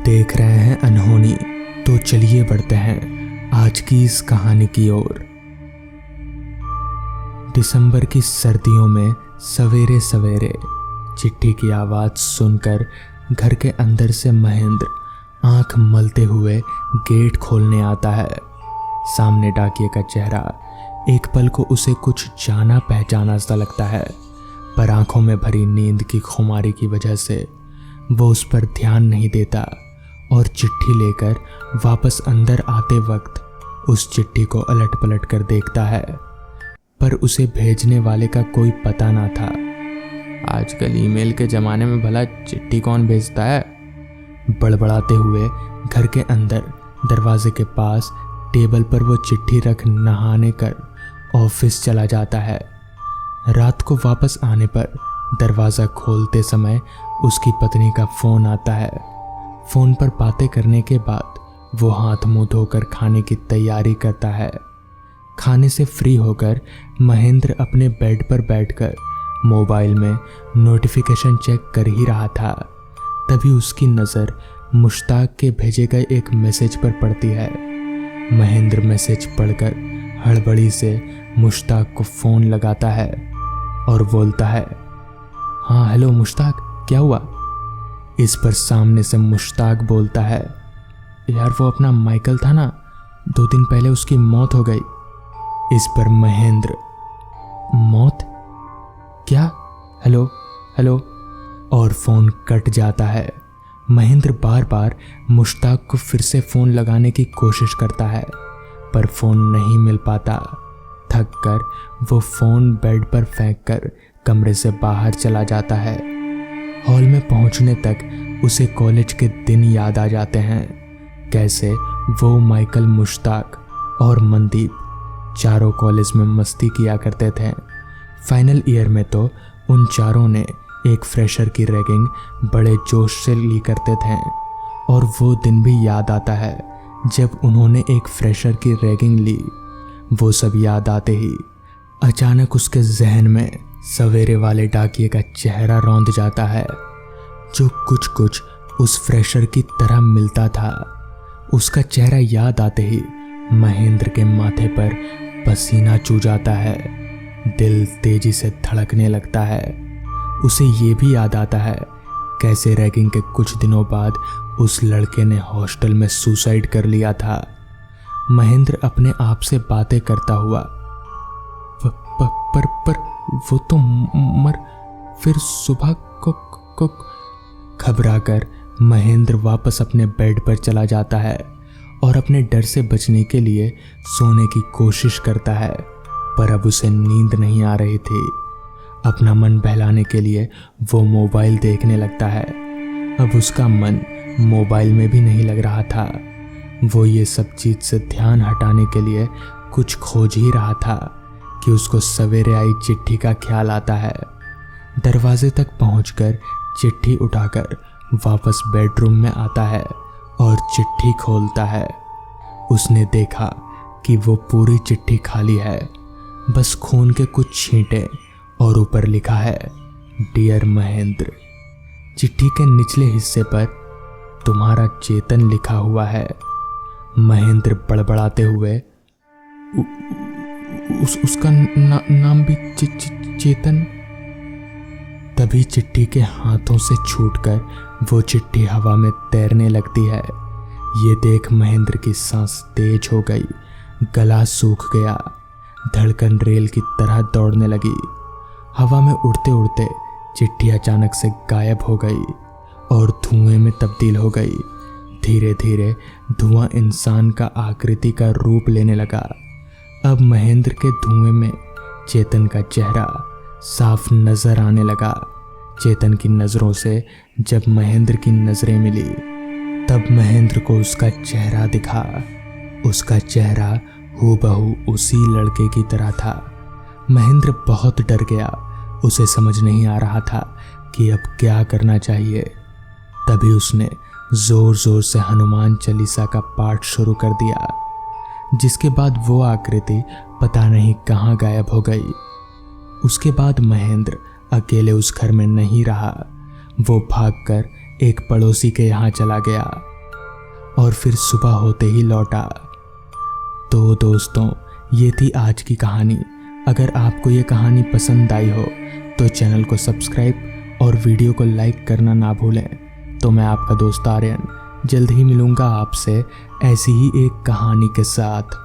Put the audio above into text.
देख रहे हैं अनहोनी, तो चलिए बढ़ते हैं आज की इस कहानी की ओर। दिसंबर की सर्दियों में सवेरे सवेरे चिट्ठी की आवाज़ सुनकर घर के अंदर से महेंद्र आंख मलते हुए गेट खोलने आता है। सामने डाकिये का चेहरा एक पल को उसे कुछ जाना पहचाना सा लगता है, पर आंखों में भरी नींद की खुमारी की वजह से वो उस पर ध्यान नहीं देता और चिट्ठी लेकर वापस अंदर आते वक्त उस चिट्ठी को अलट पलट कर देखता है, पर उसे भेजने वाले का कोई पता ना था। आजकल ईमेल के ज़माने में भला चिट्ठी कौन भेजता है? बड़बड़ाते हुए घर के अंदर दरवाजे के पास टेबल पर वो चिट्ठी रख नहाने कर ऑफिस चला जाता है। रात को वापस आने पर दरवाज़ा खोलते समय उसकी पत्नी का फ़ोन आता है। फ़ोन पर बातें करने के बाद वो हाथ मुंह धोकर खाने की तैयारी करता है। खाने से फ्री होकर महेंद्र अपने बेड पर बैठकर मोबाइल में नोटिफिकेशन चेक कर ही रहा था, तभी उसकी नज़र मुश्ताक के भेजे गए एक मैसेज पर पड़ती है। महेंद्र मैसेज पढ़कर हड़बड़ी से मुश्ताक को फ़ोन लगाता है और बोलता है, हाँ हेलो मुश्ताक, क्या हुआ? इस पर सामने से मुश्ताक बोलता है, यार वो अपना माइकल था ना, 2 दिन पहले उसकी मौत हो गई। इस पर महेंद्र, मौत? क्या? हेलो हेलो, और फ़ोन कट जाता है। महेंद्र बार बार मुश्ताक को फिर से फ़ोन लगाने की कोशिश करता है, पर फ़ोन नहीं मिल पाता। थक कर वो फ़ोन बेड पर फेंक कर कमरे से बाहर चला जाता है। हॉल में पहुंचने तक उसे कॉलेज के दिन याद आ जाते हैं। कैसे वो माइकल, मुश्ताक और मनदीप चारों कॉलेज में मस्ती किया करते थे। फाइनल ईयर में तो उन चारों ने एक फ्रेशर की रैगिंग बड़े जोश से ली करते थे, और वो दिन भी याद आता है जब उन्होंने एक फ्रेशर की रैगिंग ली। वो सब याद आते ही अचानक उसके जहन में सवेरे वाले डाकिये का चेहरा रौंद जाता है, जो कुछ कुछ उस फ्रेशर की तरह मिलता था। उसका चेहरा याद आते ही महेंद्र के माथे पर पसीना चू जाता है, दिल तेजी से धड़कने लगता है। उसे ये भी याद आता है कैसे रैगिंग के कुछ दिनों बाद उस लड़के ने हॉस्टल में सुसाइड कर लिया था। महेंद्र अपने आप से बातें करता हुआ, पर वो तो मर, फिर सुबह को घबरा कर महेंद्र वापस अपने बेड पर चला जाता है और अपने डर से बचने के लिए सोने की कोशिश करता है, पर अब उसे नींद नहीं आ रही थी। अपना मन बहलाने के लिए वो मोबाइल देखने लगता है। अब उसका मन मोबाइल में भी नहीं लग रहा था। वो ये सब चीज़ से ध्यान हटाने के लिए कुछ खोज ही रहा था कि उसको सवेरे आई चिट्ठी का ख्याल आता है। दरवाजे तक पहुंचकर चिट्ठी उठाकर वापस बेडरूम में आता है और चिट्ठी खोलता है। उसने देखा कि वो पूरी चिट्ठी खाली है, बस खून के कुछ छींटे, और ऊपर लिखा है, डियर महेंद्र। चिट्ठी के निचले हिस्से पर तुम्हारा चेतन लिखा हुआ है। महेंद्र बड़बड़ाते हुए, उसका नाम भी चेतन? तभी चिट्ठी के हाथों से छूटकर वो चिट्ठी हवा में तैरने लगती है। ये देख महेंद्र की सांस तेज हो गई, गला सूख गया, धड़कन रेल की तरह दौड़ने लगी। हवा में उड़ते उड़ते चिट्ठी अचानक से गायब हो गई और धुएं में तब्दील हो गई। धीरे धीरे धुआं इंसान का आकृति का रूप लेने लगा। अब महेंद्र के धुएं में चेतन का चेहरा साफ नजर आने लगा। चेतन की नज़रों से जब महेंद्र की नज़रें मिली, तब महेंद्र को उसका चेहरा दिखा। उसका चेहरा हूबहू उसी लड़के की तरह था। महेंद्र बहुत डर गया। उसे समझ नहीं आ रहा था कि अब क्या करना चाहिए। तभी उसने जोर जोर से हनुमान चालीसा का पाठ शुरू कर दिया, जिसके बाद वो आकृति पता नहीं कहाँ गायब हो गई। उसके बाद महेंद्र अकेले उस घर में नहीं रहा। वो भागकर एक पड़ोसी के यहाँ चला गया और फिर सुबह होते ही लौटा। तो दोस्तों, ये थी आज की कहानी। अगर आपको ये कहानी पसंद आई हो तो चैनल को सब्सक्राइब और वीडियो को लाइक करना ना भूलें। तो मैं आपका दोस्त आर्यन जल्द ही मिलूँगा आपसे ऐसी ही एक कहानी के साथ।